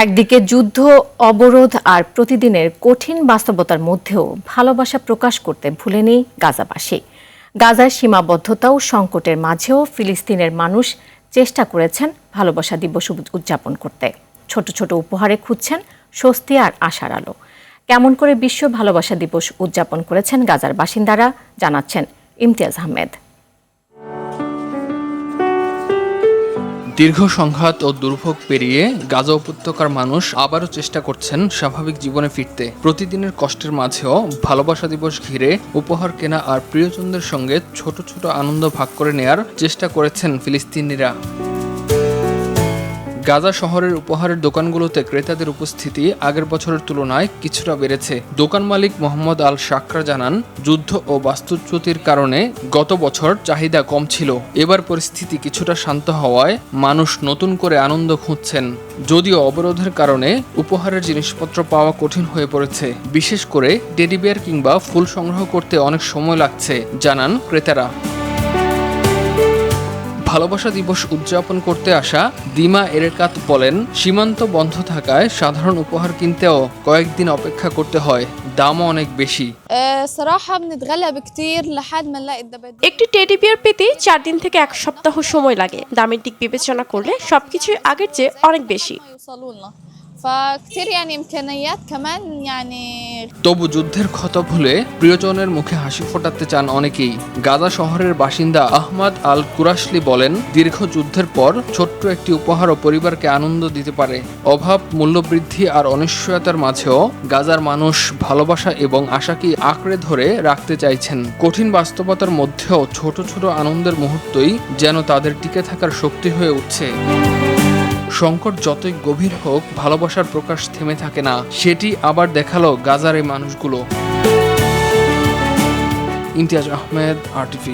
একদিকে যুদ্ধ, অবরোধ আর প্রতিদিনের কঠিন বাস্তবতার মধ্যেও ভালোবাসা প্রকাশ করতে ভুলেনি গাজাবাসী। গাজার সীমাবদ্ধতা ও সংকটের মাঝেও ফিলিস্তিনের মানুষ চেষ্টা করেছেন ভালোবাসা দিবস উদযাপন করতে। ছোট ছোট উপহারে খুঁজছেন স্বস্তি আর আশার আলো। কেমন করে বিশ্ব ভালোবাসা দিবস উদযাপন করেছেন গাজার বাসিন্দারা, জানাচ্ছেন ইমতিয়াজ আহমেদ। দীর্ঘ সংঘাত ও দুর্ভোগ পেরিয়ে গাজা উপত্যকার মানুষ আবারও চেষ্টা করছেন স্বাভাবিক জীবনে ফিরতে। প্রতিদিনের কষ্টের মাঝেও ভালোবাসা দিবস ঘিরে উপহার কেনা আর প্রিয়জনদের সঙ্গে ছোট ছোট আনন্দ ভাগ করে নেয়ার চেষ্টা করেছেন ফিলিস্তিনিরা। গাজা শহরের উপহারের দোকানগুলোতে ক্রেতাদের উপস্থিতি আগের বছরের তুলনায় কিছুটা বেড়েছে। দোকান মালিক মোহাম্মদ আল শাকরা জানান, যুদ্ধ ও বাস্তুচ্যুতির কারণে গত বছর চাহিদা কম ছিল। এবার পরিস্থিতি কিছুটা শান্ত হওয়ায় মানুষ নতুন করে আনন্দ খুঁজছেন। যদিও অবরোধের কারণে উপহারের জিনিসপত্র পাওয়া কঠিন হয়ে পড়েছে। বিশেষ করে টেডি বিয়ার কিংবা ফুল সংগ্রহ করতে অনেক সময় লাগছে, জানান ক্রেতারা। ভালোবাসা দিবস উদযাপন করতে আসা দিমা এরেকাত বলেন, সীমান্ত বন্ধ থাকায় সাধারণ উপহার কিনতেও কয়েকদিন অপেক্ষা করতে হয়, দামও অনেক বেশি। একটি টেডি বিয়ার পেতে 4 দিন থেকে 1 সপ্তাহ সময় লাগে। দামের দিক বিবেচনা করলে সবকিছুই আগের চেয়ে অনেক বেশি। তবু যুদ্ধের ক্ষত ভুলে প্রিয়জনের মুখে হাসি ফোটাতে চান অনেকেই। গাজা শহরের বাসিন্দা আহমদ আল কুরাশলি বলেন, দীর্ঘ যুদ্ধের পর ছোট্ট একটি উপহারও পরিবারকে আনন্দ দিতে পারে। অভাব, মূল্যবৃদ্ধি আর অনিশ্চয়তার মাঝেও গাজার মানুষ ভালোবাসা এবং আশাকে আঁকড়ে ধরে রাখতে চাইছেন। কঠিন বাস্তবতার মধ্যেও ছোট ছোট আনন্দের মুহূর্তই যেন তাদের টিকে থাকার শক্তি হয়ে উঠছে। সংকট যতই গভীর হোক, ভালোবাসার প্রকাশ থেমে থাকে না। সেটি আবার দেখালো গাজার এই মানুষগুলো। ইমতিয়াজ আহমেদ, RTV।